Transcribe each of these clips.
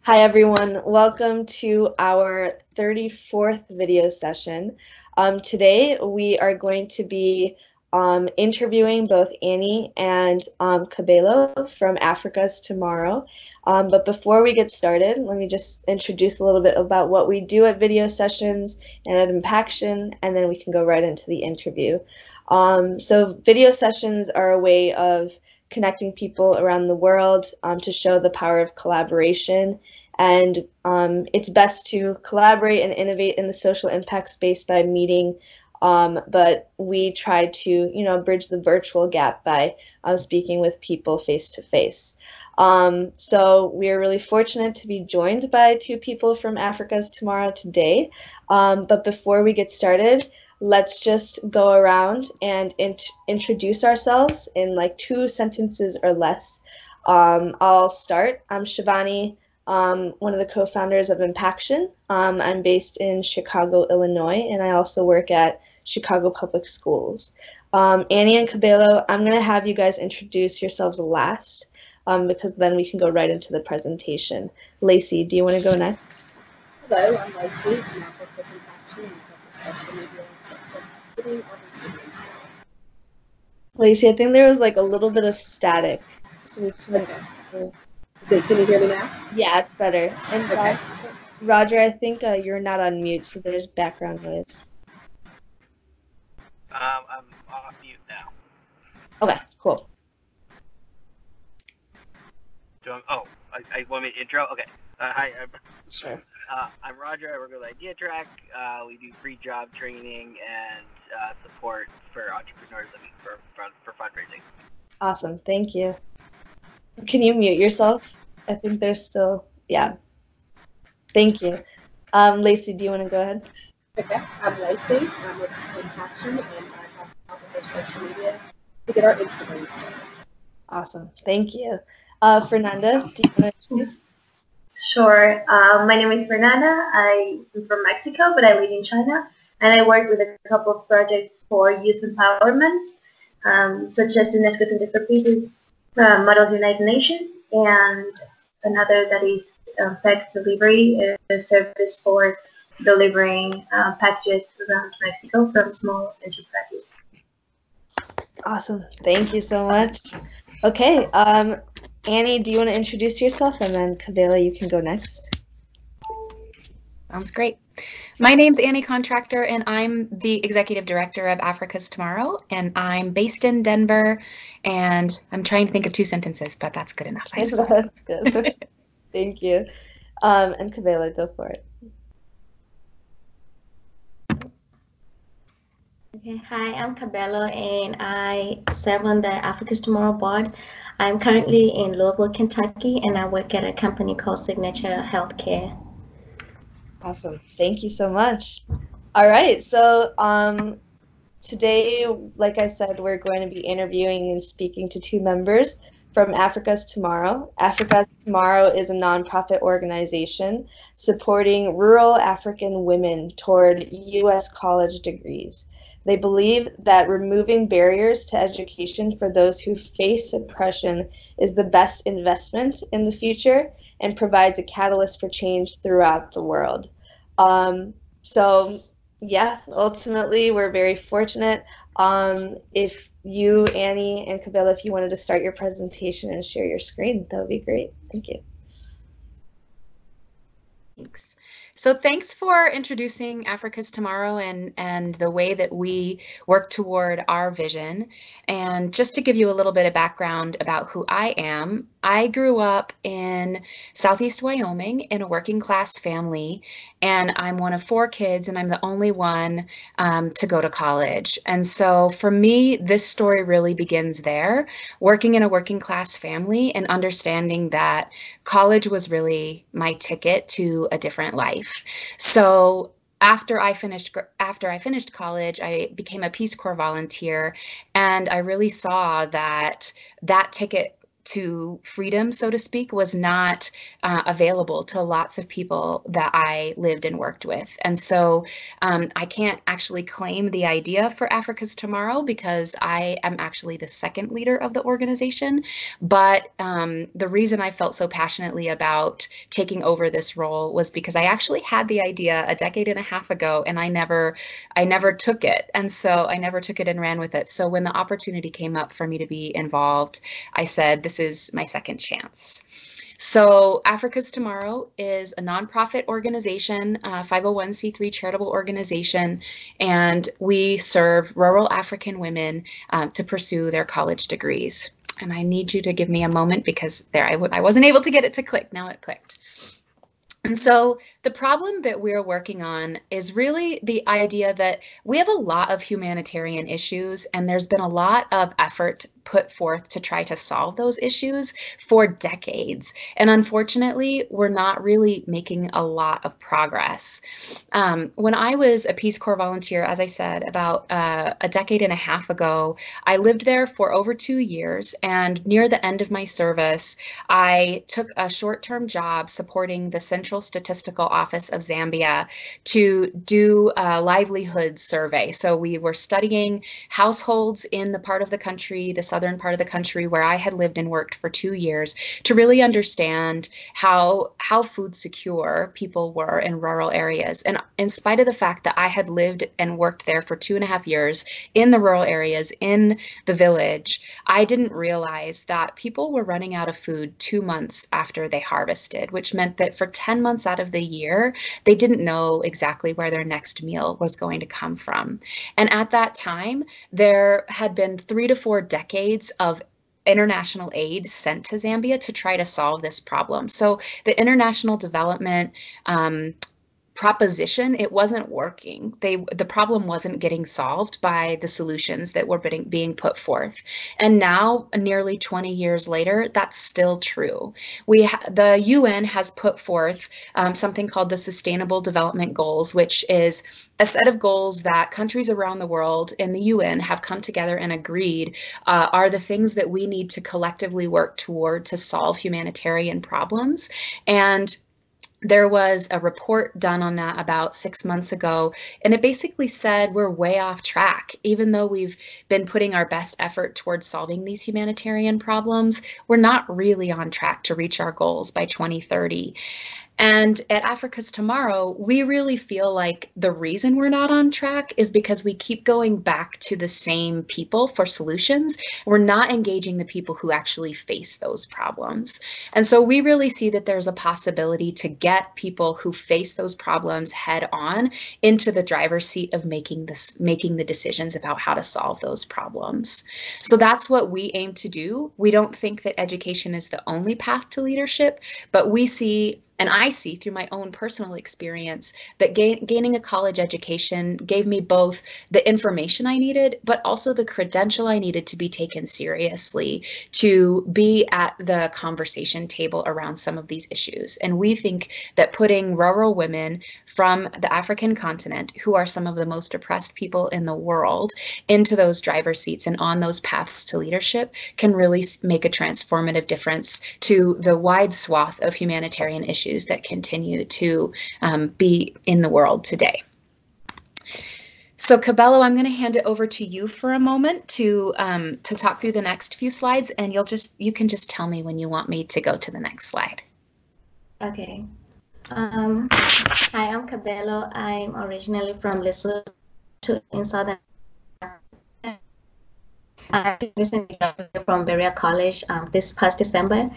Hi everyone, welcome to our 34th video session. Today we are going to be interviewing both Annie and Kabelo from Africa's Tomorrow. But before we get started, let me just introduce a little bit about what we do at video sessions and at Impaction, and then we can go right into the interview. So video sessions are a way of connecting people around the world to show the power of collaboration. And it's best to collaborate and innovate in the social impact space by meeting, but we try to, bridge the virtual gap by speaking with people face to face. So we are really fortunate to be joined by two people from Africa's Tomorrow today. But before we get started, let's just go around and introduce ourselves in like 2 sentences or less. I'll start. I'm Shivani, one of the co-founders of Impaction. I'm based in Chicago, Illinois, and I also work at Chicago Public Schools. Annie and Kabelo, I'm going to have you guys introduce yourselves last, because then we can go right into the presentation. Lacey, do you want to go next? Hello, I'm Lacey. I'm now with Impaction and the social media marketing on Instagram. Lacey, I think there was like a little bit of static. So we can, can you hear me now? Yeah, it's better. And okay. Roger, I think you're not on mute, so there's background noise. I'm off mute now. Okay, cool. I want me to intro? Okay. Hi, Sure. I'm Roger. I work with Idea Track. We do free job training and support for entrepreneurs looking for fundraising. Awesome. Thank you. Can you mute yourself? I think there's still, yeah. Thank you. Lacey, do you want to go ahead? Okay. I'm Lacey. I'm with Impaction, and I help with their social media to get our Instagram started. Awesome. Thank you. Fernanda, do you want to introduce? Sure. My name is Fernanda. I'm from Mexico, but I live in China, and I work with a couple of projects for youth empowerment, such as UNESCO Center for Peace's Model of the United Nations, and another that is PEX Delivery, a service for delivering packages around Mexico from small enterprises. Awesome. Thank you so much. Okay. Annie, do you want to introduce yourself? And then Kabelo, you can go next. Sounds great. My name's Annie Contractor, and I'm the Executive Director of Africa's Tomorrow, and I'm based in Denver, and I'm trying to think of 2 sentences, but that's good enough. That's good. Thank you. And Kabelo, go for it. Okay, hi, I'm Kabelo, and I serve on the Africa's Tomorrow board. I'm currently in Louisville, Kentucky, and I work at a company called Signature Healthcare. Awesome. Thank you so much. All right. So today, like I said, we're going to be interviewing and speaking to 2 members from Africa's Tomorrow. Africa's Tomorrow is a nonprofit organization supporting rural African women toward U.S. college degrees. They believe that removing barriers to education for those who face oppression is the best investment in the future and provides a catalyst for change throughout the world. So yeah, ultimately we're very fortunate. If you, Annie and Kabelo, if you wanted to start your presentation and share your screen, that would be great. Thank you. Thanks. So thanks for introducing Africa's Tomorrow and the way that we work toward our vision. And just to give you a little bit of background about who I am, I grew up in Southeast Wyoming in a working class family, and I'm one of 4 kids, and I'm the only one to go to college. And so for me, this story really begins there, working in a working class family and understanding that college was really my ticket to a different life. So after I finished college, I became a Peace Corps volunteer, and I really saw that ticket to freedom, so to speak, was not available to lots of people that I lived and worked with. And so I can't actually claim the idea for Africa's Tomorrow because I am actually the second leader of the organization. But the reason I felt so passionately about taking over this role was because I actually had the idea a decade and a half ago, and I never took it. And so I never took it and ran with it. So when the opportunity came up for me to be involved, I said, this is my second chance. So Africa's Tomorrow is a nonprofit organization, 501c3 charitable organization, and we serve rural African women to pursue their college degrees. And I need you to give me a moment because there I wasn't able to get it to click. Now it clicked. And so the problem that we're working on is really the idea that we have a lot of humanitarian issues, and there's been a lot of effort put forth to try to solve those issues for decades. And unfortunately, we're not really making a lot of progress. When I was a Peace Corps volunteer, as I said, about a decade and a half ago, I lived there for over 2 years. And near the end of my service, I took a short-term job supporting the Central Statistical Office of Zambia to do a livelihood survey. So we were studying households in the part of the country, the southern part of the country where I had lived and worked for 2 years, to really understand how food secure people were in rural areas. And in spite of the fact that I had lived and worked there for 2.5 years in the rural areas, in the village, I didn't realize that people were running out of food 2 months after they harvested, which meant that for 10 months out of the year, they didn't know exactly where their next meal was going to come from. And at that time, there had been 3 to 4 decades of international aid sent to Zambia to try to solve this problem. So the international development proposition, it wasn't working. The problem wasn't getting solved by the solutions that were being put forth. And now, nearly 20 years later, that's still true. The UN has put forth something called the Sustainable Development Goals, which is a set of goals that countries around the world and the UN have come together and agreed are the things that we need to collectively work toward to solve humanitarian problems. And there was a report done on that about 6 months ago, and it basically said we're way off track. Even though we've been putting our best effort towards solving these humanitarian problems, we're not really on track to reach our goals by 2030. And at Africa's Tomorrow, we really feel like the reason we're not on track is because we keep going back to the same people for solutions. We're not engaging the people who actually face those problems. And so we really see that there's a possibility to get people who face those problems head on into the driver's seat of making the decisions about how to solve those problems. So that's what we aim to do. We don't think that education is the only path to leadership, but we see, and I see through my own personal experience, that gaining a college education gave me both the information I needed, but also the credential I needed to be taken seriously, to be at the conversation table around some of these issues. And we think that putting rural women from the African continent, who are some of the most oppressed people in the world, into those driver's seats and on those paths to leadership can really make a transformative difference to the wide swath of humanitarian issues that continue to be in the world today. So Kabelo, I'm going to hand it over to you for a moment to talk through the next few slides, and you can just tell me when you want me to go to the next slide. Okay. Hi, I'm Kabelo. I'm originally from Lesotho in Southern Africa. I recently graduated from Berea College this past December.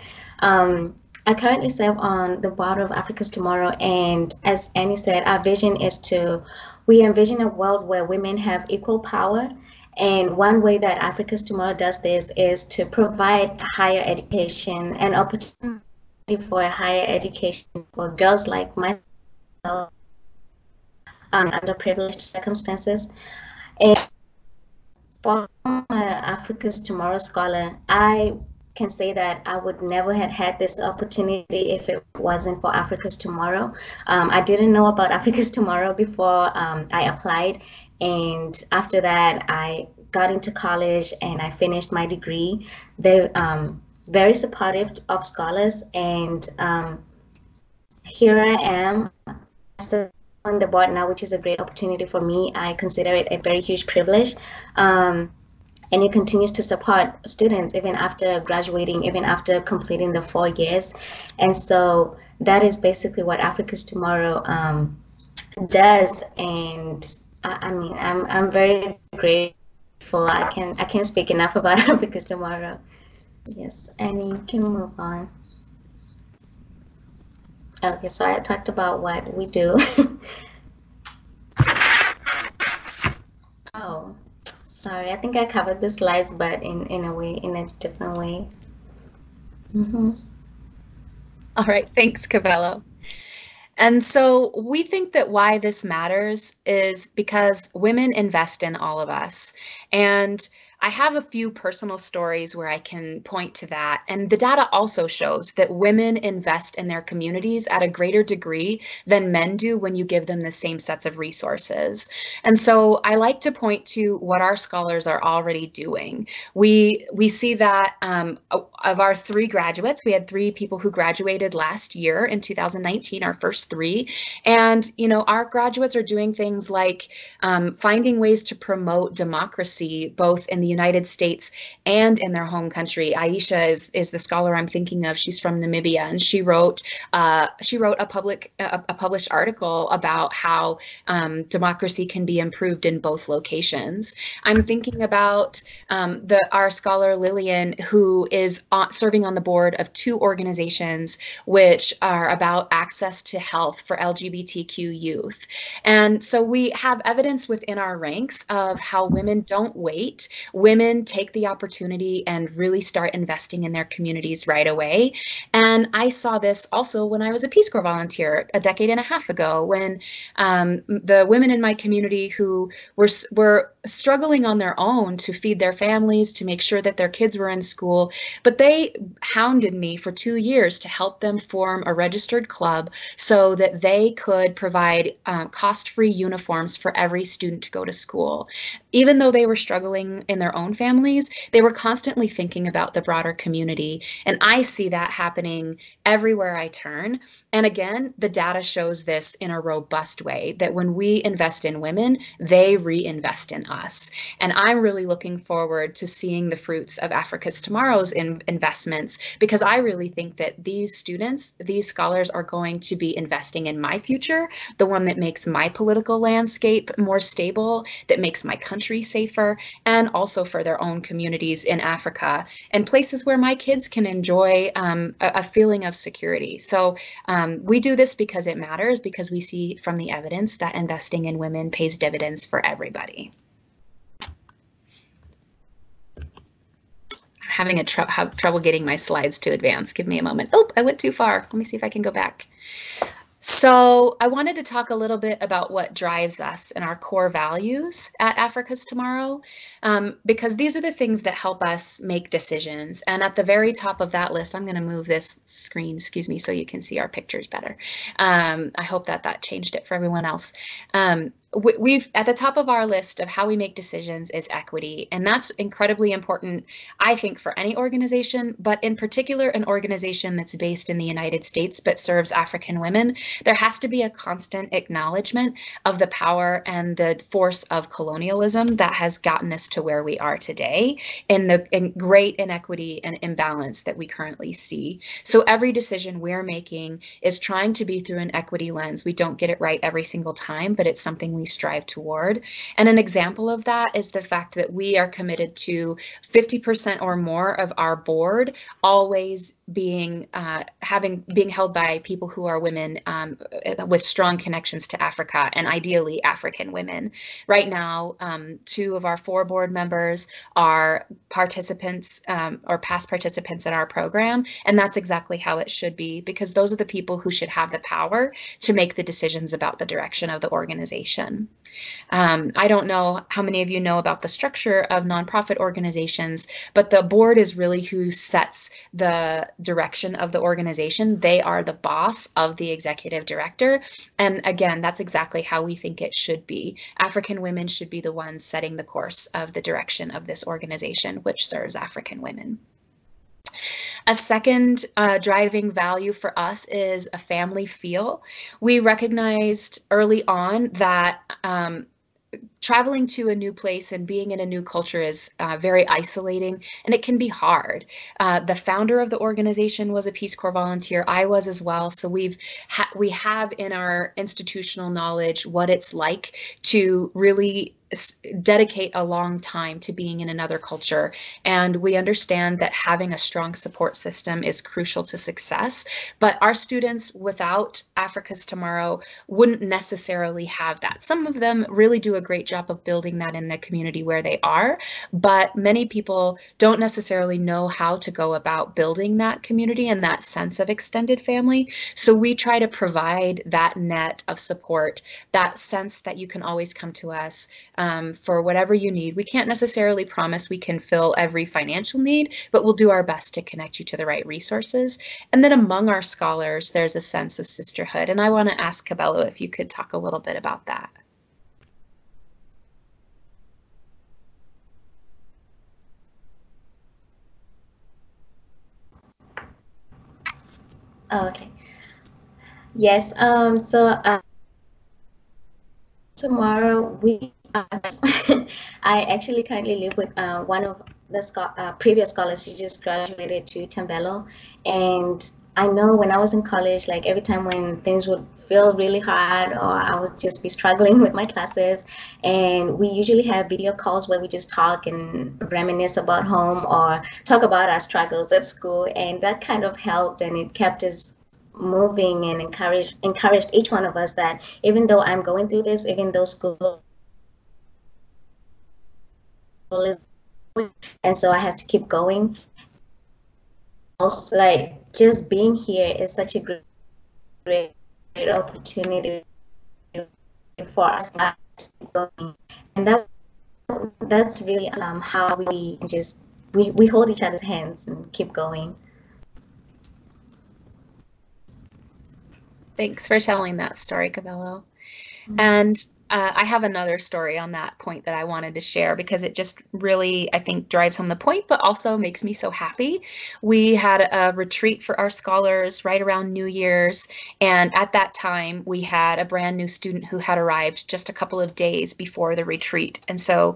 I currently serve on the board of Africa's Tomorrow, and as Annie said, our vision is we envision a world where women have equal power, and one way that Africa's Tomorrow does this is to provide higher education and opportunity for higher education for girls like myself, underprivileged circumstances. And for Africa's Tomorrow scholar, I can say that I would never have had this opportunity if it wasn't for Africa's Tomorrow. I didn't know about Africa's Tomorrow before I applied, and after that I got into college and I finished my degree. very supportive of scholars, and here I am on the board now, which is a great opportunity for me. I consider it a very huge privilege. And it continues to support students even after graduating, even after completing the 4 years. And so that is basically what Africa's Tomorrow does. And I mean, I'm very grateful. I can't speak enough about Africa's Tomorrow. Yes, Annie, can we move on? Okay, so I talked about what we do. Oh, sorry, I think I covered the slides, but in a different way. All right, thanks, Kabelo. And so we think that why this matters is because women invest in all of us. And I have a few personal stories where I can point to that. And the data also shows that women invest in their communities at a greater degree than men do when you give them the same sets of resources. And so I like to point to what our scholars are already doing. We see that of our 3 graduates, we had 3 people who graduated last year in 2019, our first 3. And, you know, our graduates are doing things like finding ways to promote democracy, both in the United States and in their home country. Aisha is the scholar I'm thinking of. She's from Namibia, and she wrote a published article about how democracy can be improved in both locations. I'm thinking about our scholar Lillian, who is serving on the board of 2 organizations which are about access to health for LGBTQ youth. And so we have evidence within our ranks of how women don't wait. Women take the opportunity and really start investing in their communities right away. And I saw this also when I was a Peace Corps volunteer a decade and a half ago, when the women in my community who were struggling on their own to feed their families, to make sure that their kids were in school, but they hounded me for 2 years to help them form a registered club so that they could provide cost-free uniforms for every student to go to school. Even though they were struggling in their own families, they were constantly thinking about the broader community. And I see that happening everywhere I turn. And again, the data shows this in a robust way, that when we invest in women, they reinvest in us. And I'm really looking forward to seeing the fruits of Africa's Tomorrow's investments, because I really think that these students, these scholars, are going to be investing in my future, the one that makes my political landscape more stable, that makes my country safer, and also for their own communities in Africa and places where my kids can enjoy a feeling of security. So we do this because it matters, because we see from the evidence that investing in women pays dividends for everybody. I'm having trouble getting my slides to advance. Give me a moment. Oh, I went too far. Let me see if I can go back. So I wanted to talk a little bit about what drives us and our core values at Africa's Tomorrow, because these are the things that help us make decisions. And at the very top of that list, I'm going to move this screen, excuse me, so you can see our pictures better. I hope that changed it for everyone else. We've at the top of our list of how we make decisions is equity, and that's incredibly important, I think, for any organization, but in particular an organization that's based in the United States but serves African women. There has to be a constant acknowledgement of the power and the force of colonialism that has gotten us to where we are today, in the great inequity and imbalance that we currently see. So every decision we're making is trying to be through an equity lens. We don't get it right every single time, but it's something we strive toward. And an example of that is the fact that we are committed to 50% or more of our board always being held by people who are women with strong connections to Africa, and ideally African women. Right now, 2 of our 4 board members are participants or past participants in our program, and that's exactly how it should be, because those are the people who should have the power to make the decisions about the direction of the organization. I don't know how many of you know about the structure of nonprofit organizations, but the board is really who sets the direction of the organization. They are the boss of the executive director. And again, that's exactly how we think it should be. African women should be the ones setting the course of the direction of this organization, which serves African women. A second driving value for us is a family feel. We recognized early on that traveling to a new place and being in a new culture is very isolating, and it can be hard. The founder of the organization was a Peace Corps volunteer. I was as well. So we have in our institutional knowledge what it's like to really dedicate a long time to being in another culture. And we understand that having a strong support system is crucial to success. But our students without Africa's Tomorrow wouldn't necessarily have that. Some of them really do a great job of building that in the community where they are, but many people don't necessarily know how to go about building that community and that sense of extended family. So we try to provide that net of support, that sense that you can always come to us for whatever you need. We can't necessarily promise we can fill every financial need, but we'll do our best to connect you to the right resources. And then among our scholars, there's a sense of sisterhood. And I want to ask Kabelo if you could talk a little bit about that. Oh, okay. Yes. So tomorrow we I actually currently live with one of the previous scholars. She just graduated to Kabelo, and I know when I was in college, like every time when things would feel really hard or I would just be struggling with my classes, and we usually have video calls where we just talk and reminisce about home or talk about our struggles at school, and that kind of helped, and it kept us moving and encouraged each one of us that even though I'm going through this, even though school is, and so I have to keep going. Also, like just being here is such a great opportunity for us to keep going, and that's really how we hold each other's hands and keep going. Thanks for telling that story, Kabelo. And I have another story on that point that I wanted to share because it just really, I think, drives home the point, but also makes me so happy. We had a retreat for our scholars right around New Year's. And at that time, we had a brand new student who had arrived just a couple of days before the retreat. And so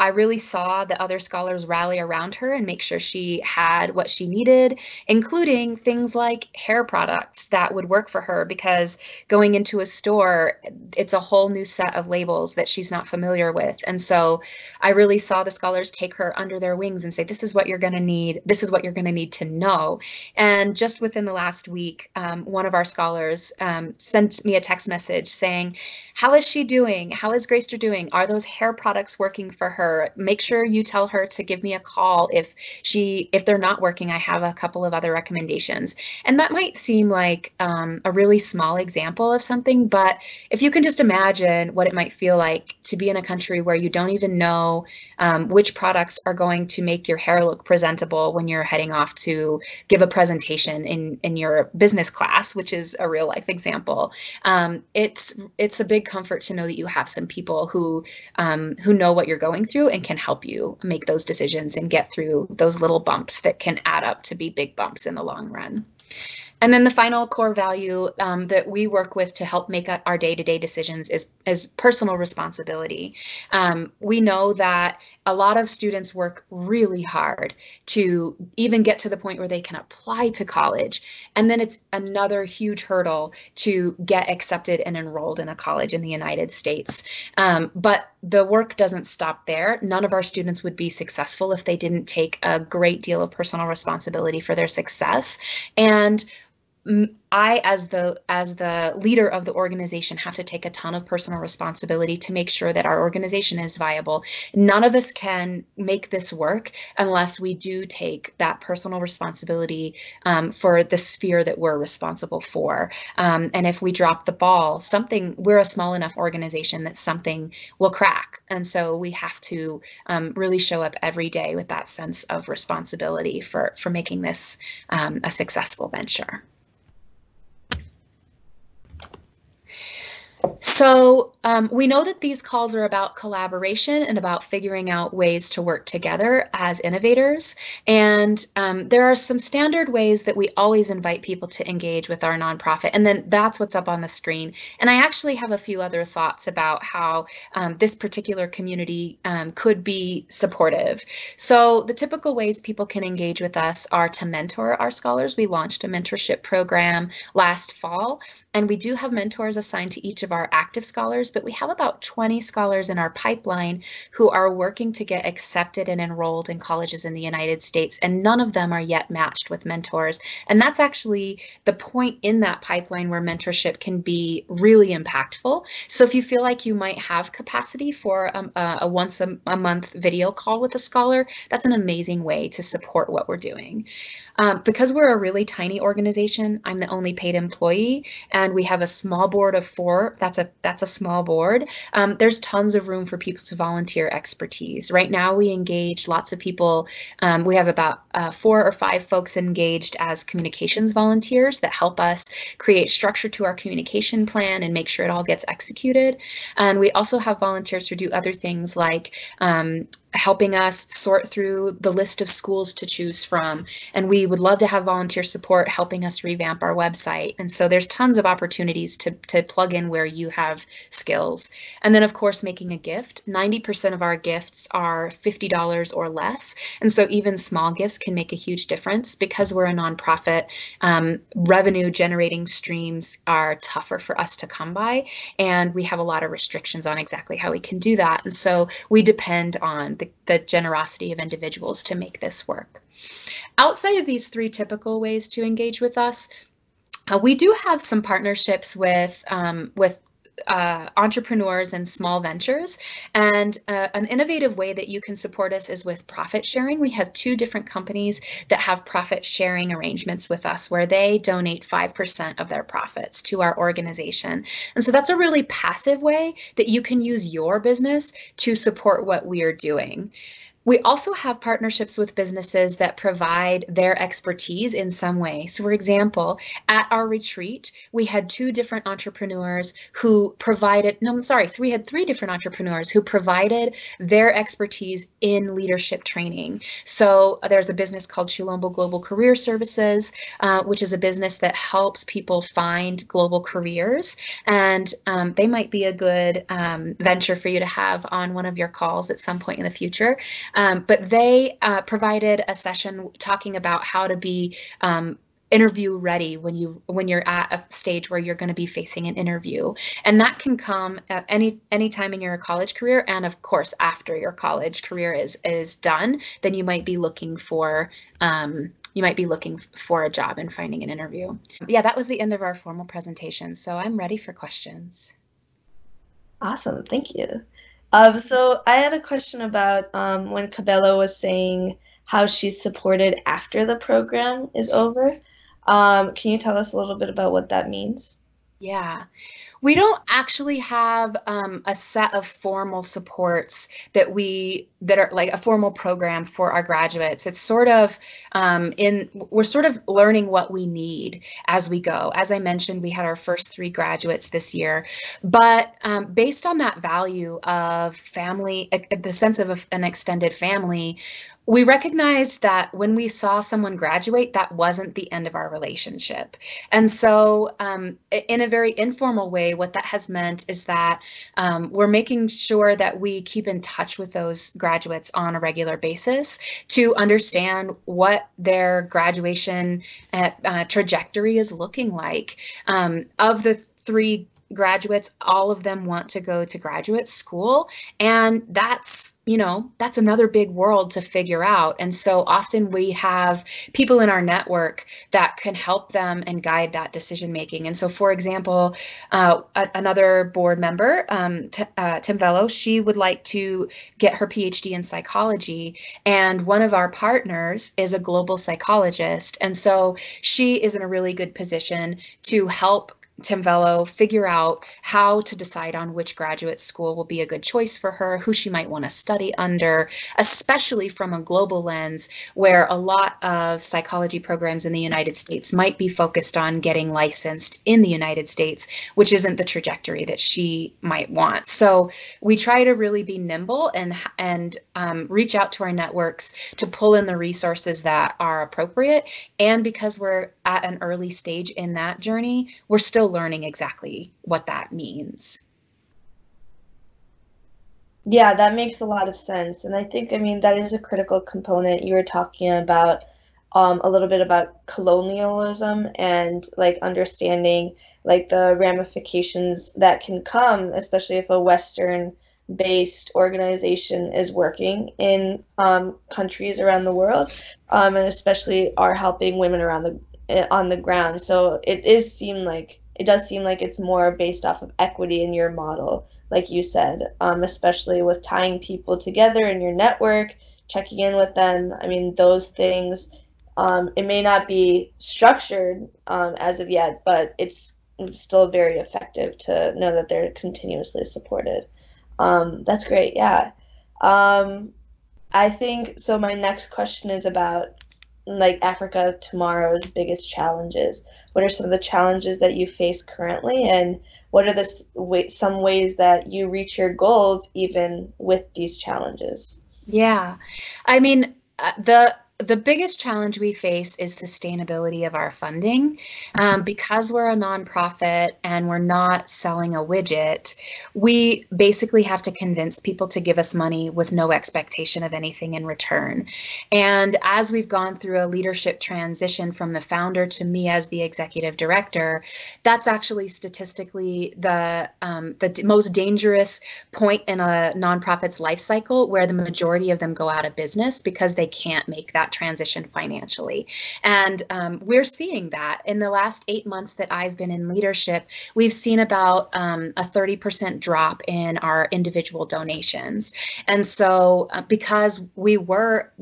I really saw the other scholars rally around her and make sure she had what she needed, including things like hair products that would work for her, because going into a store, it's a whole new set of labels that she's not familiar with. And so I really saw the scholars take her under their wings and say, this is what you're going to need. This is what you're going to need to know. And just within the last week, one of our scholars sent me a text message saying, how is she doing? How is Grayster doing? Are those hair products working for her? Make sure you tell her to give me a call if they're not working. I have a couple of other recommendations. And that might seem like a really small example of something, but if you can just imagine what it might feel like to be in a country where you don't even know which products are going to make your hair look presentable when you're heading off to give a presentation in your business class, which is a real life example. It's a big comfort to know that you have some people who know what you're going through and can help you make those decisions and get through those little bumps that can add up to be big bumps in the long run. And then the final core value that we work with to help make our day-to-day decisions is personal responsibility. We know that a lot of students work really hard to even get to the point where they can apply to college. And then it's another huge hurdle to get accepted and enrolled in a college in the United States. But the work doesn't stop there. None of our students would be successful if they didn't take a great deal of personal responsibility for their success. And I, as the leader of the organization, have to take a ton of personal responsibility to make sure that our organization is viable. None of us can make this work unless we do take that personal responsibility for the sphere that we're responsible for. And if we drop the ball, we're a small enough organization that something will crack. And so we have to really show up every day with that sense of responsibility for making this a successful venture. So we know that these calls are about collaboration and about figuring out ways to work together as innovators. And there are some standard ways that we always invite people to engage with our nonprofit. And then that's what's up on the screen. And I actually have a few other thoughts about how this particular community could be supportive. So the typical ways people can engage with us are to mentor our scholars. We launched a mentorship program last fall. And we do have mentors assigned to each of our active scholars, but we have about 20 scholars in our pipeline who are working to get accepted and enrolled in colleges in the United States, and none of them are yet matched with mentors. And that's actually the point in that pipeline where mentorship can be really impactful. So if you feel like you might have capacity for a once a month video call with a scholar, that's an amazing way to support what we're doing. Because we're a really tiny organization, I'm the only paid employee, and we have a small board of 4. That's a small board. There's tons of room for people to volunteer expertise. Right now, we engage lots of people. We have about 4 or 5 folks engaged as communications volunteers that help us create structure to our communication plan and make sure it all gets executed. And we also have volunteers who do other things like helping us sort through the list of schools to choose from. And we would love to have volunteer support helping us revamp our website. And so there's tons of opportunities to plug in where you have skills. And then, of course, making a gift. 90% of our gifts are $50 or less. And so even small gifts can make a huge difference. Because we're a nonprofit, revenue generating streams are tougher for us to come by. And we have a lot of restrictions on exactly how we can do that. And so we depend on the generosity of individuals to make this work. Outside of these 3 typical ways to engage with us, we do have some partnerships with entrepreneurs and small ventures. And an innovative way that you can support us is with profit sharing. We have 2 different companies that have profit sharing arrangements with us where they donate 5% of their profits to our organization. And so that's a really passive way that you can use your business to support what we are doing. We also have partnerships with businesses that provide their expertise in some way. So for example, at our retreat, we had 2 different entrepreneurs who provided, we had 3 different entrepreneurs who provided their expertise in leadership training. So there's a business called Chilombo Global Career Services, which is a business that helps people find global careers. And they might be a good venture for you to have on one of your calls at some point in the future. But they provided a session talking about how to be interview ready when you're at a stage where you're going to be facing an interview, and that can come at any time in your college career, and of course after your college career is done, then you might be looking for a job and finding an interview. Yeah, that was the end of our formal presentation, so I'm ready for questions. Awesome, thank you. So I had a question about when Kabelo was saying how she's supported after the program is over. Can you tell us a little bit about what that means? Yeah, we don't actually have a set of formal supports that are like a formal program for our graduates. It's sort of we're sort of learning what we need as we go. As I mentioned, we had our first 3 graduates this year, but based on that value of family, the sense of an extended family, we recognized that when we saw someone graduate, that wasn't the end of our relationship. And so in a very informal way, what that has meant is that we're making sure that we keep in touch with those graduates on a regular basis to understand what their graduation trajectory is looking like. Of the 3 graduates, all of them want to go to graduate school, and that's another big world to figure out. And so often we have people in our network that can help them and guide that decision making. And so, for example, another board member, Tim Velo, she would like to get her PhD in psychology, and one of our partners is a global psychologist, and so she is in a really good position to help Timvelo figure out how to decide on which graduate school will be a good choice for her, who she might want to study under, especially from a global lens where a lot of psychology programs in the United States might be focused on getting licensed in the United States, which isn't the trajectory that she might want. So we try to really be nimble and reach out to our networks to pull in the resources that are appropriate. And because we're at an early stage in that journey, we're still learning exactly what that means. Yeah, that makes a lot of sense. And I think, I mean, that is a critical component. You were talking about a little bit about colonialism and like understanding like the ramifications that can come, especially if a Western-based organization is working in countries around the world, and especially are helping women around on the ground. So it does seem like it's more based off of equity in your model, like you said, especially with tying people together in your network, checking in with them. I mean, those things, it may not be structured as of yet, but it's still very effective to know that they're continuously supported. That's great, yeah. I think, so my next question is about like Africa Tomorrow's biggest challenges. What are some of the challenges that you face currently, and what are some ways that you reach your goals even with these challenges? Yeah, I mean, the biggest challenge we face is sustainability of our funding. Because we're a nonprofit and we're not selling a widget, we basically have to convince people to give us money with no expectation of anything in return. And as we've gone through a leadership transition from the founder to me as the executive director, that's actually statistically the most dangerous point in a nonprofit's life cycle, where the majority of them go out of business because they can't make that transition financially. And we're seeing that in the last 8 months that I've been in leadership. We've seen about a 30% drop in our individual donations. And so because we were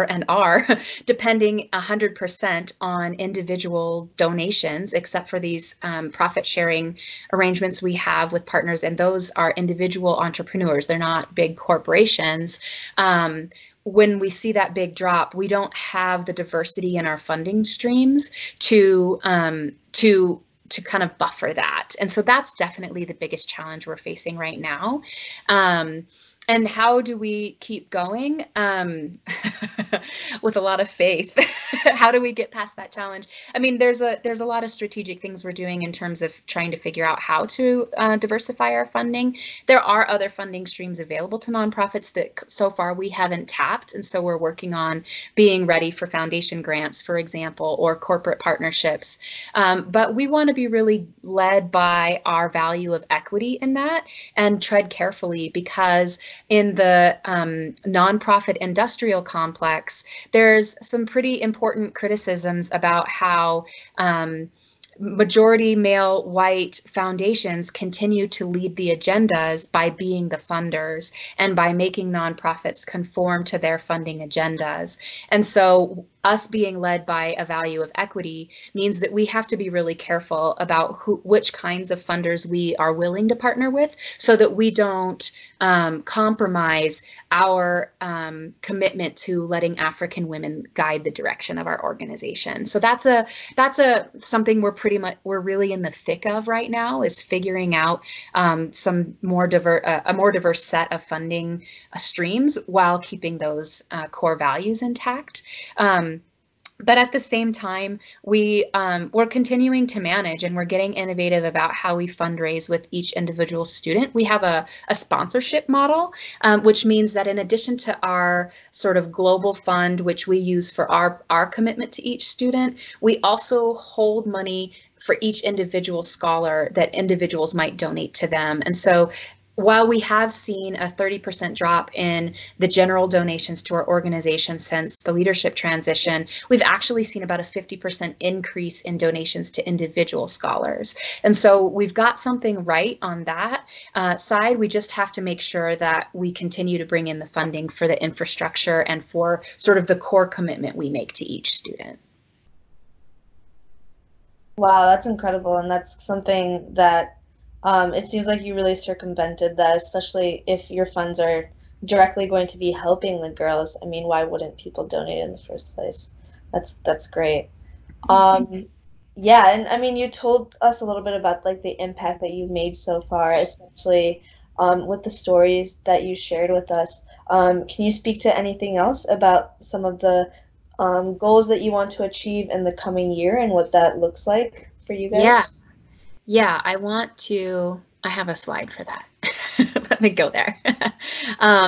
and are depending 100% on individual donations, except for these profit sharing arrangements we have with partners, and those are individual entrepreneurs. They're not big corporations. When we see that big drop, we don't have the diversity in our funding streams to kind of buffer that. And so that's definitely the biggest challenge we're facing right now. And how do we keep going? With a lot of faith. How do we get past that challenge? I mean, there's a lot of strategic things we're doing in terms of trying to figure out how to diversify our funding. There are other funding streams available to nonprofits that so far we haven't tapped, and so we're working on being ready for foundation grants, for example, or corporate partnerships. But we want to be really led by our value of equity in that and tread carefully, because in the nonprofit industrial complex, there's some pretty important criticisms about how majority male white foundations continue to lead the agendas by being the funders and by making nonprofits conform to their funding agendas. And so us being led by a value of equity means that we have to be really careful about which kinds of funders we are willing to partner with, so that we don't compromise our commitment to letting African women guide the direction of our organization. So that's something we're really in the thick of right now, is figuring out a more diverse set of funding streams while keeping those core values intact. But at the same time, we're continuing to manage, and we're getting innovative about how we fundraise with each individual student. We have a sponsorship model, which means that in addition to our sort of global fund, which we use for our commitment to each student, we also hold money for each individual scholar that individuals might donate to them. And so while we have seen a 30% drop in the general donations to our organization since the leadership transition, we've actually seen about a 50% increase in donations to individual scholars. And so we've got something right on that side. We just have to make sure that we continue to bring in the funding for the infrastructure and for sort of the core commitment we make to each student. Wow, that's incredible, and that's something that it seems like you really circumvented that, especially if your funds are directly going to be helping the girls. I mean, why wouldn't people donate in the first place? That's great. Um, yeah, and I mean, you told us a little bit about like the impact that you've made so far, especially with the stories that you shared with us. Can you speak to anything else about some of the goals that you want to achieve in the coming year and what that looks like for you Yeah, guys? yeah, I have a slide for that. Let me go there.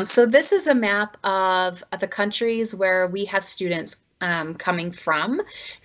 So this is a map of the countries where we have students coming from.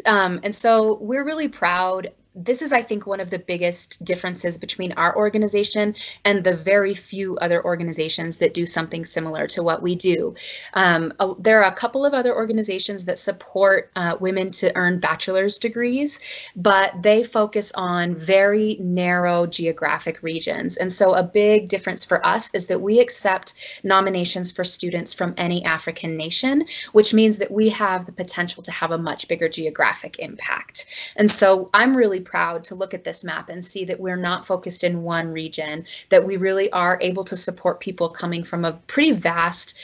And so we're really proud. This is, I think, one of the biggest differences between our organization and the very few other organizations that do something similar to what we do. There are a couple of other organizations that support women to earn bachelor's degrees, but they focus on very narrow geographic regions. And so a big difference for us is that we accept nominations for students from any African nation, which means that we have the potential to have a much bigger geographic impact. And so I'm really proud to look at this map and see that we're not focused in one region, that we really are able to support people coming from a pretty vast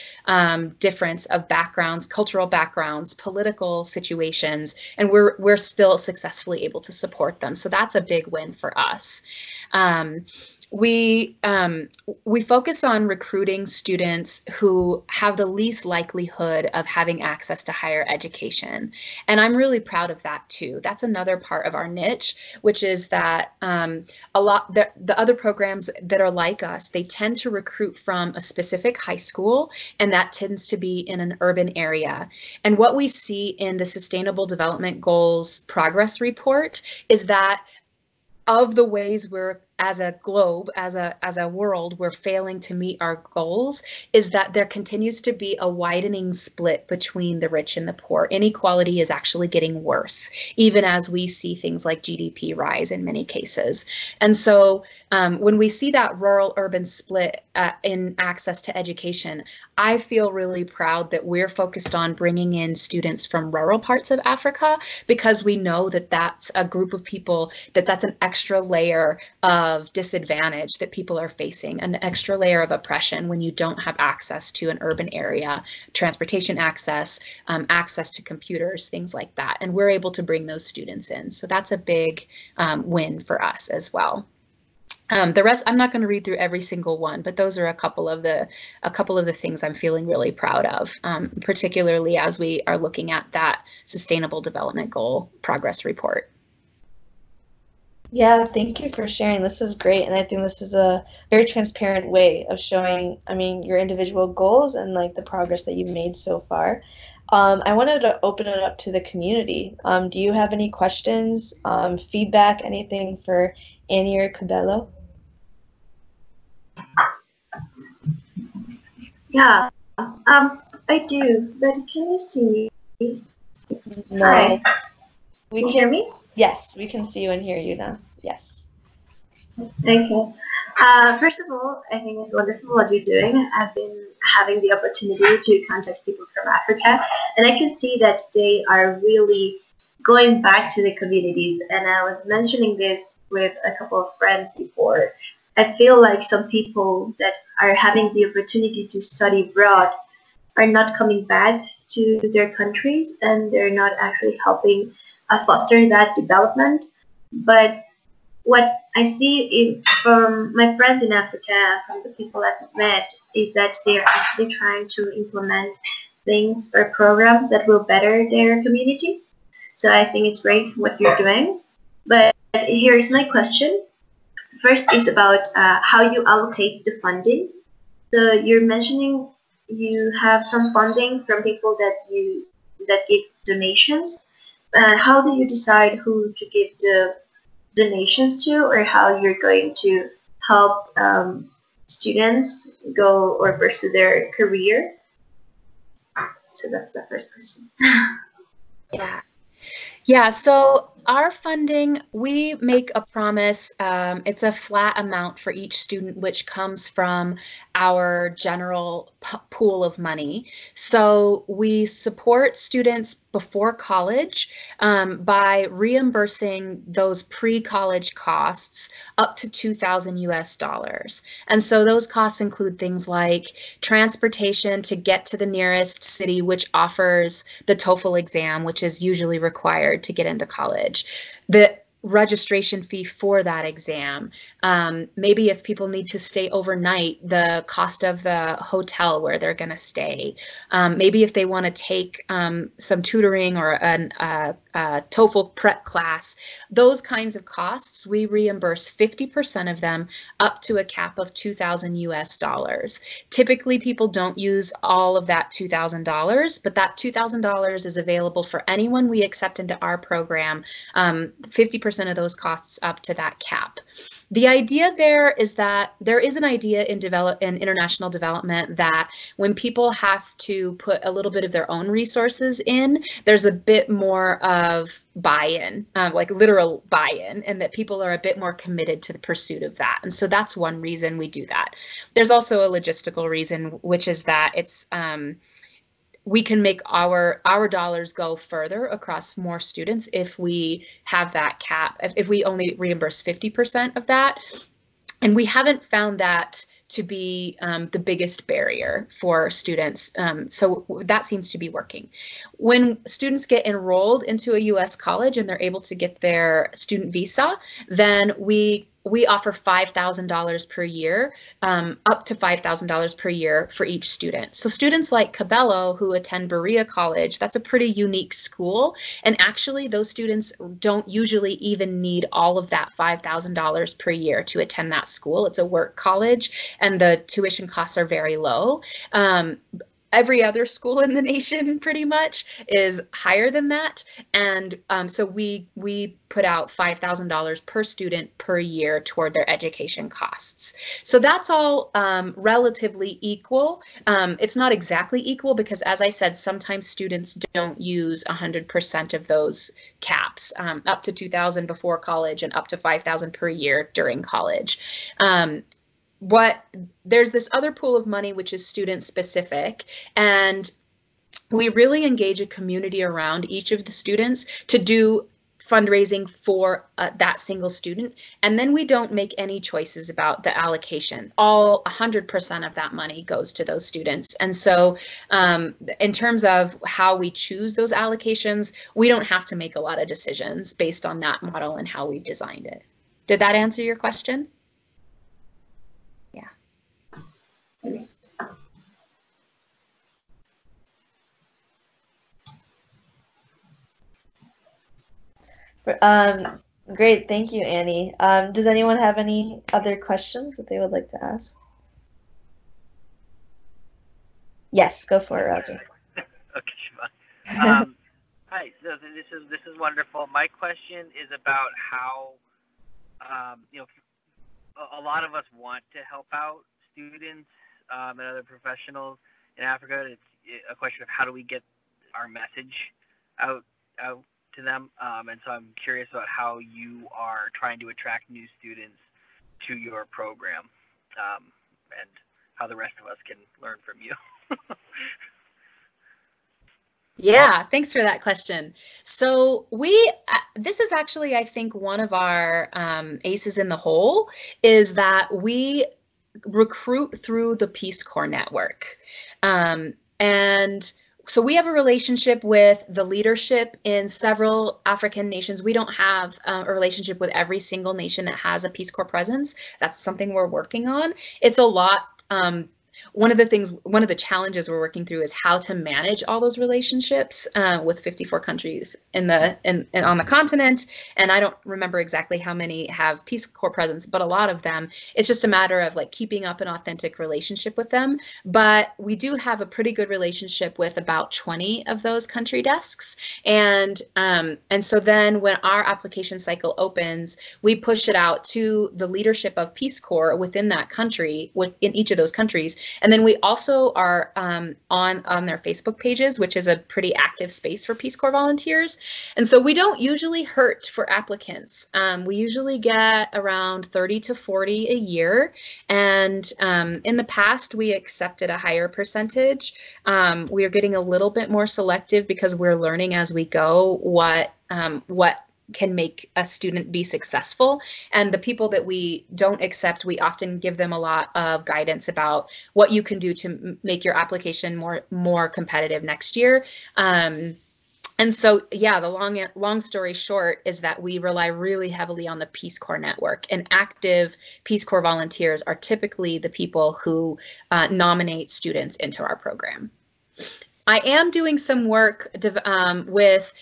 difference of backgrounds, cultural backgrounds, political situations, and we're still successfully able to support them. So that's a big win for us. Um, we focus on recruiting students who have the least likelihood of having access to higher education. And I'm really proud of that too. That's another part of our niche, which is that the other programs that are like us, they tend to recruit from a specific high school, and that tends to be in an urban area. And what we see in the Sustainable Development Goals progress report is that of the ways we're, as a globe, as a world, we're failing to meet our goals, is that there continues to be a widening split between the rich and the poor. Inequality is actually getting worse, even as we see things like GDP rise in many cases. And so when we see that rural-urban split in access to education, I feel really proud that we're focused on bringing in students from rural parts of Africa, because we know that that's a group of people, that's an extra layer of disadvantage that people are facing, an extra layer of oppression when you don't have access to an urban area, transportation access, access to computers, things like that. And we're able to bring those students in. So that's a big win for us as well. The rest, I'm not going to read through every single one, but those are a couple of the things I'm feeling really proud of, particularly as we are looking at that Sustainable Development Goal progress report. Yeah, thank you for sharing. This is great, and I think this is a very transparent way of showing, I mean, your individual goals and like the progress that you've made so far. I wanted to open it up to the community. Do you have any questions, feedback, anything for Annie or Kabelo? Yeah, I do, but can you see me? No. Hi. We Can you hear me? Yes, we can see you and hear you now. Yes. Okay. First of all, I think it's wonderful what you're doing. I've been having the opportunity to contact people from Africa, and I can see that they are really going back to the communities. And I was mentioning this with a couple of friends before. I feel like some people that are having the opportunity to study abroad are not coming back to their countries, and they're not actually helping foster that development. But what I see from my friends in Africa, from the people I've met, is that they're actually trying to implement things or programs that will better their community. So I think it's great what you're doing. But here's my question. First is about how you allocate the funding. So you're mentioning you have some funding from people that give donations. How do you decide who to give the donations to, or how you're going to help students go or pursue their career? So that's the first question. Yeah. So our funding, we make a promise. It's a flat amount for each student, which comes from our general pool of money. So we support students before college by reimbursing those pre-college costs up to $2,000 US. And so those costs include things like transportation to get to the nearest city, which offers the TOEFL exam, which is usually required to get into college. The registration fee for that exam. Maybe if people need to stay overnight, the cost of the hotel where they're going to stay. Maybe if they want to take some tutoring or a TOEFL prep class, those kinds of costs, we reimburse 50% of them up to a cap of $2,000 US. Typically, people don't use all of that $2,000, but that $2,000 is available for anyone we accept into our program, 50% of those costs up to that cap. The idea there is that there is an idea in international development that when people have to put a little bit of their own resources in, there's a bit more of buy-in, like literal buy-in, and that people are a bit more committed to the pursuit of that. And so that's one reason we do that. There's also a logistical reason, which is that it's we can make our dollars go further across more students if we have that cap, if we only reimburse 50% of that. And we haven't found that to be the biggest barrier for students. So that seems to be working. When students get enrolled into a US college and they're able to get their student visa, then we offer $5,000 per year, up to $5,000 per year for each student. So students like Kabelo who attend Berea College, that's a pretty unique school. And actually those students don't usually even need all of that $5,000 per year to attend that school. It's a work college and the tuition costs are very low. Every other school in the nation pretty much is higher than that. And so we put out $5,000 per student per year toward their education costs. So that's all relatively equal. It's not exactly equal because, as I said, sometimes students don't use 100% of those caps, up to $2,000 before college and up to $5,000 per year during college. There's this other pool of money which is student specific, and we really engage a community around each of the students to do fundraising for that single student, and then we don't make any choices about the allocation. All 100% of that money goes to those students. And so in terms of how we choose those allocations, we don't have to make a lot of decisions based on that model and how we've designed it. Did that answer your question? Great, thank you, Annie. Does anyone have any other questions that they would like to ask? Yes, go for it, Roger. Okay, Siobhan. Hi, so this is wonderful. My question is about how a lot of us want to help out students and other professionals in Africa. It's a question of how do we get our message out to them, and so I'm curious about how you are trying to attract new students to your program, and how the rest of us can learn from you. Yeah, thanks for that question. So this is actually, I think, one of our aces in the hole, is that we recruit through the Peace Corps network. And so we have a relationship with the leadership in several African nations. We don't have a relationship with every single nation that has a Peace Corps presence. That's something we're working on. It's a lot. One of the challenges we're working through is how to manage all those relationships with 54 countries on the continent. And I don't remember exactly how many have Peace Corps presence, but a lot of them, it's just a matter of like keeping up an authentic relationship with them. But we do have a pretty good relationship with about 20 of those country desks. And so then when our application cycle opens, we push it out to the leadership of Peace Corps within that country, within each of those countries, And then we also are on their Facebook pages, which is a pretty active space for Peace Corps volunteers. And so we don't usually hurt for applicants. We usually get around 30 to 40 a year. And in the past, we accepted a higher percentage. We are getting a little bit more selective because we're learning as we go what can make a student be successful. And the people that we don't accept, we often give them a lot of guidance about what you can do to make your application more competitive next year. And so, yeah, the long story short is that we rely really heavily on the Peace Corps network, and active Peace Corps volunteers are typically the people who nominate students into our program. I am doing some work with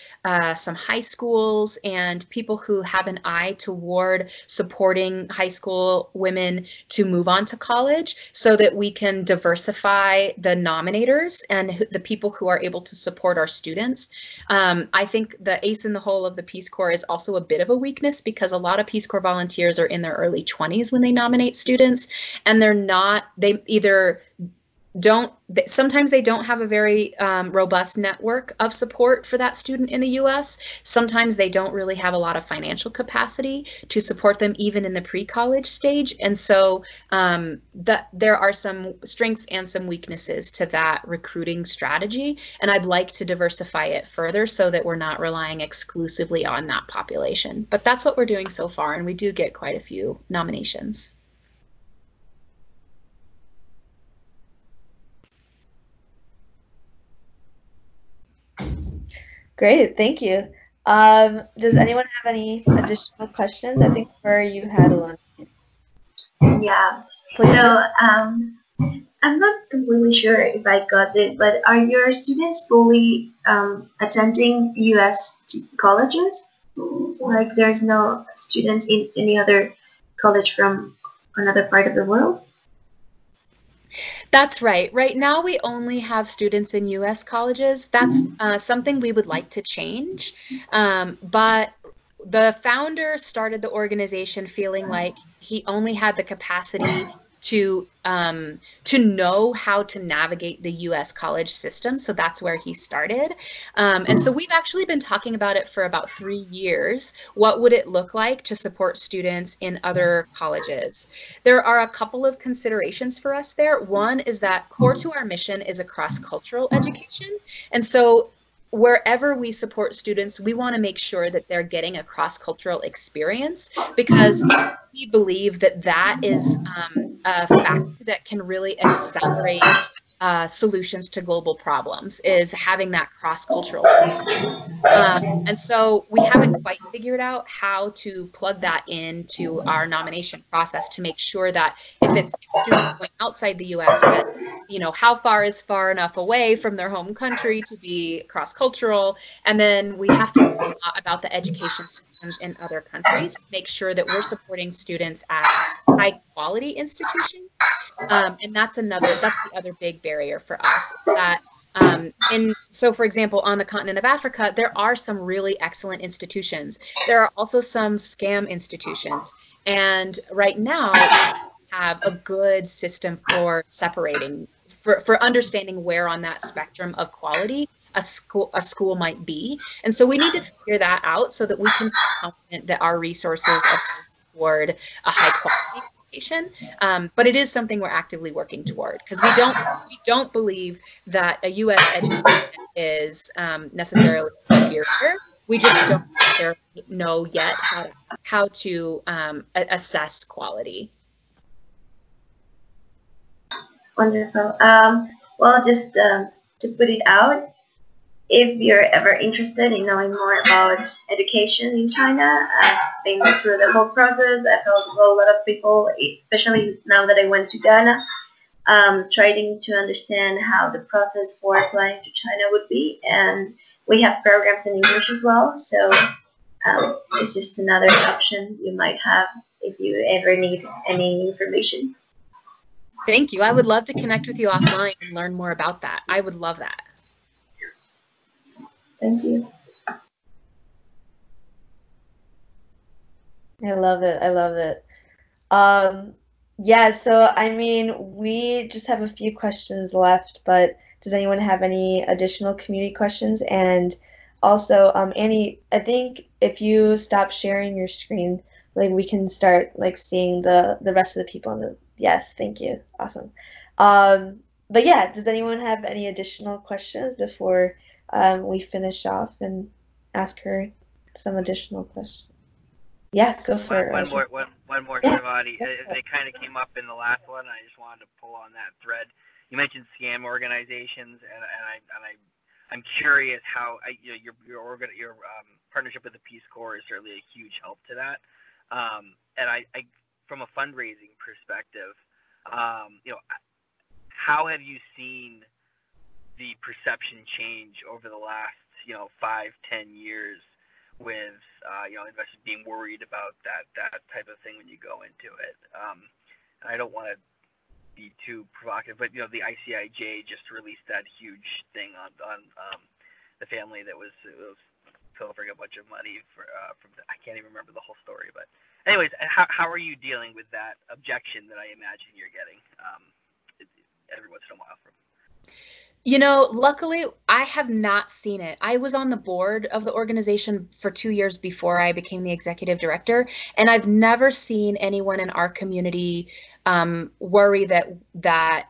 some high schools and people who have an eye toward supporting high school women to move on to college so that we can diversify the nominators and the people who are able to support our students. I think the ace in the hole of the Peace Corps is also a bit of a weakness because a lot of Peace Corps volunteers are in their early 20s when they nominate students, and sometimes they don't have a very robust network of support for that student in the US. Sometimes they don't really have a lot of financial capacity to support them even in the pre-college stage. And so there are some strengths and some weaknesses to that recruiting strategy. And I'd like to diversify it further so that we're not relying exclusively on that population. But that's what we're doing so far, and we do get quite a few nominations. Great, thank you. Does anyone have any additional questions? I think you had one. Yeah. Please. So I'm not completely sure if I got it, but are your students fully attending U.S. colleges? Like there's no student in any other college from another part of the world? That's right. Right now, we only have students in U.S. colleges. That's something we would like to change. But the founder started the organization feeling like he only had the capacity to know how to navigate the U.S. college system. So that's where he started. And so we've actually been talking about it for about 3 years. What would it look like to support students in other colleges? There are a couple of considerations for us there. One is that core to our mission is a cross-cultural education. And so wherever we support students, we want to make sure that they're getting a cross-cultural experience, because we believe that that is a factor that can really accelerate solutions to global problems, is having that cross-cultural component. And so we haven't quite figured out how to plug that into our nomination process to make sure that if students going outside the US, that, you know, how far is far enough away from their home country to be cross-cultural. And then we have to think a lot about the education systems in other countries to make sure that we're supporting students at high quality institutions. And that's the other big barrier for us, that so for example, on the continent of Africa, there are some really excellent institutions. There are also some scam institutions. And right now, we have a good system for separating, for understanding where on that spectrum of quality a school might be. And so we need to figure that out so that we can be confident that our resources are toward a high quality education. But it is something we're actively working toward, because we don't believe that a U.S. education is necessarily superior. We just don't necessarily know yet how to assess quality. Wonderful. Well, just to put it out, if you're ever interested in knowing more about education in China, I've been through the whole process. I've helped a lot of people, especially now that I went to Ghana, trying to understand how the process for applying to China would be. And we have programs in English as well. So it's just another option you might have if you ever need any information. Thank you. I would love to connect with you offline and learn more about that. I would love that. Thank you. I love it. Yeah, so I mean, we just have a few questions left, but does anyone have any additional community questions? And also, Annie, I think if you stop sharing your screen, like we can start like seeing the rest of the people on the, yes, thank you. Awesome. But yeah, does anyone have any additional questions before we finish off and ask her some additional questions? Yeah, go for it, Roger. One more, Yeah. Shivani. They kind of came up in the last one. I just wanted to pull on that thread. You mentioned scam organizations, and I'm curious how your partnership with the Peace Corps is certainly a huge help to that. And I from a fundraising perspective, how have you seen the perception change over the last 5-10 years with investors being worried about that type of thing when you go into it? And I don't want to be too provocative, but the ICIJ just released that huge thing on the family that was filtering a bunch of money from I can't even remember the whole story, but anyways, how are you dealing with that objection that I imagine you're getting every once in a while from? Luckily, I have not seen it. I was on the board of the organization for 2 years before I became the executive director, and I've never seen anyone in our community worry that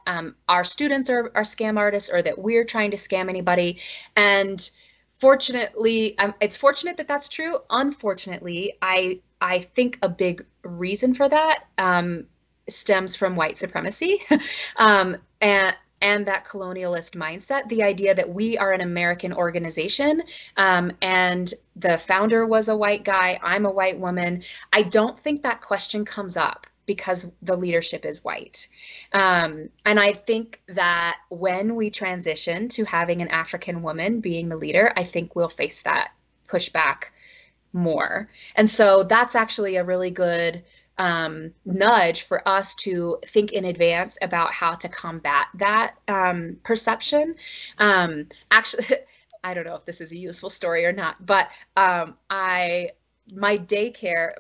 our students are scam artists or that we're trying to scam anybody. And fortunately, it's fortunate that that's true. Unfortunately, I think a big reason for that stems from white supremacy. And that colonialist mindset, the idea that we are an American organization, and the founder was a white guy, I'm a white woman. I don't think that question comes up because the leadership is white. And I think that when we transition to having an African woman being the leader, I think we'll face that pushback more. And so that's actually a really good nudge for us to think in advance about how to combat that perception. Actually, I don't know if this is a useful story or not, but my daycare,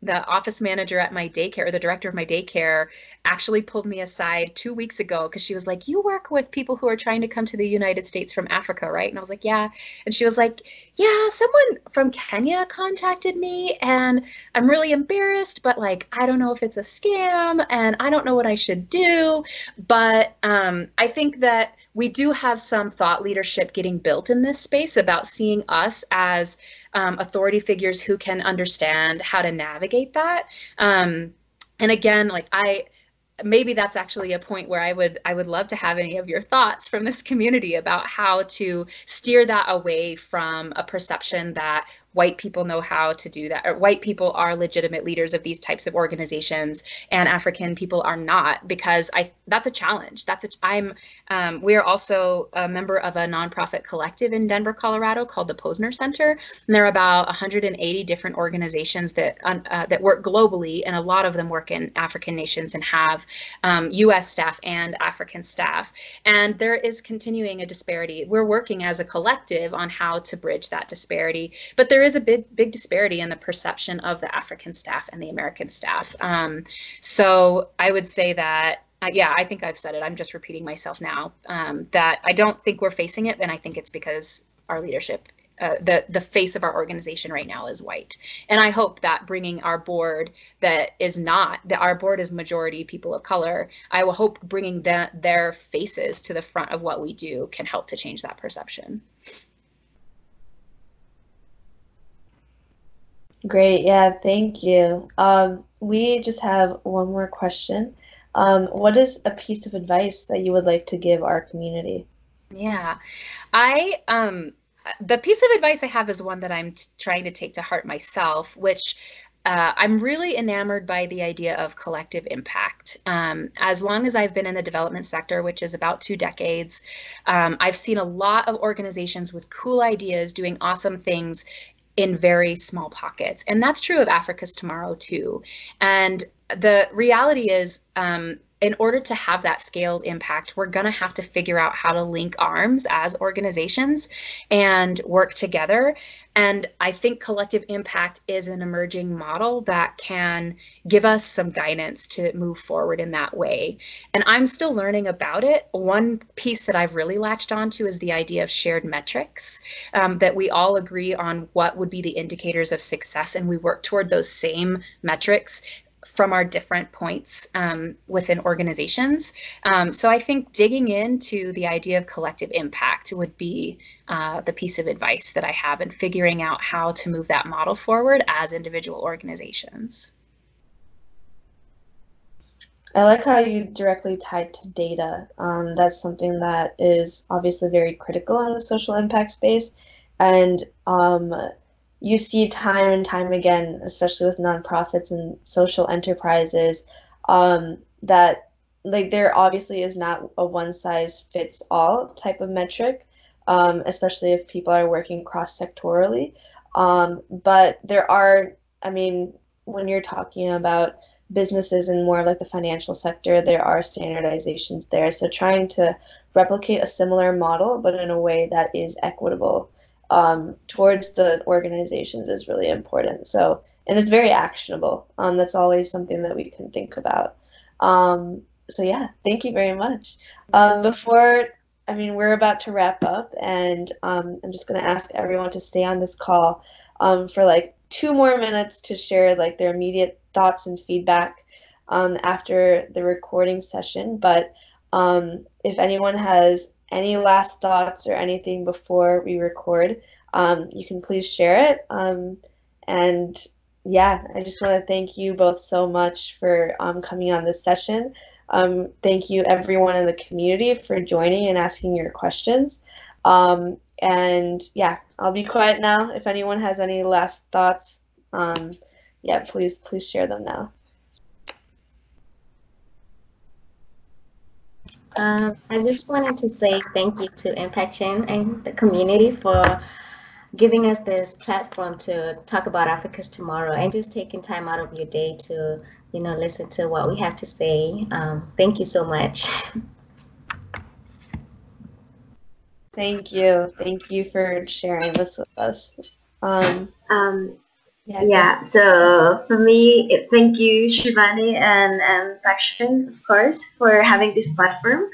the office manager at my daycare, or the director of my daycare, actually pulled me aside 2 weeks ago because she was like, "You work with people who are trying to come to the United States from Africa, right?" And I was like, "Yeah." And she was like, "Yeah, someone from Kenya contacted me and I'm really embarrassed, but like, I don't know if it's a scam and I don't know what I should do." But I think that we do have some thought leadership getting built in this space about seeing us as authority figures who can understand how to navigate that. And again, like maybe that's actually a point where I would love to have any of your thoughts from this community about how to steer that away from a perception that white people know how to do that, or white people are legitimate leaders of these types of organizations and African people are not, because that's a challenge. We are also a member of a nonprofit collective in Denver, Colorado called the Posner Center, and there are about 180 different organizations that work globally, and a lot of them work in African nations and have U.S. staff and African staff. And there is continuing a disparity. We're working as a collective on how to bridge that disparity, but there is a big disparity in the perception of the African staff and the American staff. So I would say that, yeah, I think I've said it. I'm just repeating myself now, that I don't think we're facing it, and I think it's because our leadership, the face of our organization right now is white. And I hope that bringing our board our board is majority people of color, I will hope bringing their faces to the front of what we do can help to change that perception. Great, yeah, thank you. We just have one more question. What is a piece of advice that you would like to give our community? Yeah, the piece of advice I have is one that I'm trying to take to heart myself, which I'm really enamored by the idea of collective impact. As long as I've been in the development sector, which is about 2 decades, I've seen a lot of organizations with cool ideas doing awesome things in very small pockets. And that's true of Africa's Tomorrow too. And the reality is, in order to have that scaled impact, we're going to have to figure out how to link arms as organizations and work together. And I think collective impact is an emerging model that can give us some guidance to move forward in that way. And I'm still learning about it. One piece that I've really latched onto is the idea of shared metrics, that we all agree on what would be the indicators of success, and we work toward those same metrics from our different points within organizations. So I think digging into the idea of collective impact would be the piece of advice that I have in figuring out how to move that model forward as individual organizations. I like how you directly tied to data. That's something that is obviously very critical in the social impact space. And you see time and time again, especially with nonprofits and social enterprises, that like there obviously is not a one-size-fits-all type of metric, especially if people are working cross-sectorally. But there are, I mean, when you're talking about businesses and more like the financial sector, there are standardizations there. So trying to replicate a similar model, but in a way that is equitable towards the organizations is really important. So, and it's very actionable. That's always something that we can think about. So yeah, thank you very much. Before, I mean, we're about to wrap up, and I'm just gonna ask everyone to stay on this call for like 2 more minutes to share like their immediate thoughts and feedback after the recording session. But if anyone has any last thoughts or anything before we record, you can please share it. And yeah, I just want to thank you both so much for coming on this session. Thank you everyone in the community for joining and asking your questions. And yeah, I'll be quiet now. If anyone has any last thoughts, yeah, please share them now. I just wanted to say thank you to Impaction and the community for giving us this platform to talk about Africa's tomorrow and just taking time out of your day to, listen to what we have to say. Thank you so much. Thank you. Thank you for sharing this with us. Yeah, so for me, thank you, Shivani and Impaction, of course, for having this platform.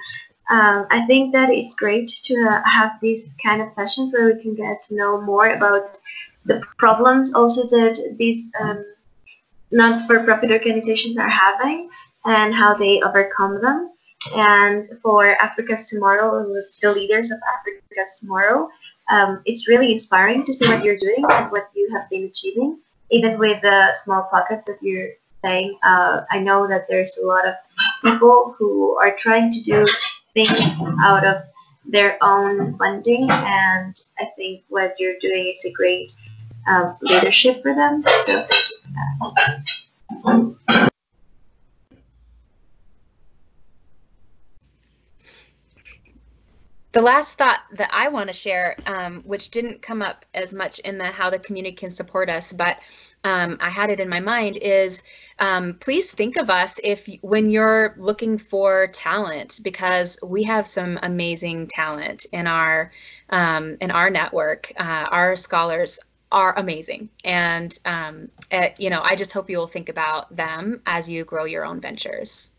I think that it's great to have these kind of sessions where we can get to know more about the problems also that these non-for-profit organizations are having and how they overcome them. And for Africa's Tomorrow, with the leaders of Africa's Tomorrow, it's really inspiring to see what you're doing and what you have been achieving, even with the small pockets that you're saying. I know that there's a lot of people who are trying to do things out of their own funding, and I think what you're doing is a great leadership for them. So thank you for that. The last thought that I want to share, which didn't come up as much in the how the community can support us, but I had it in my mind, is please think of us when you're looking for talent, because we have some amazing talent in our network. Our scholars are amazing, and I just hope you'll think about them as you grow your own ventures.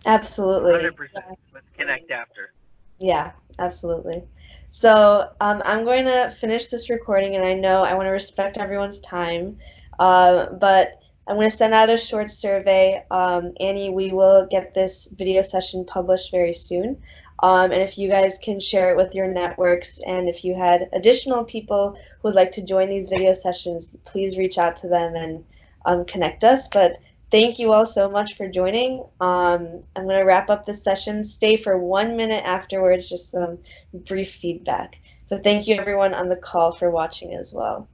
Absolutely. 100%. Let's connect after. Yeah, absolutely. So I'm going to finish this recording, and I know I want to respect everyone's time, but I'm going to send out a short survey. Annie, we will get this video session published very soon. And if you guys can share it with your networks, and if you had additional people who would like to join these video sessions, please reach out to them and connect us. But thank you all so much for joining. I'm going to wrap up this session. Stay for 1 minute afterwards, just some brief feedback. But thank you everyone on the call for watching as well.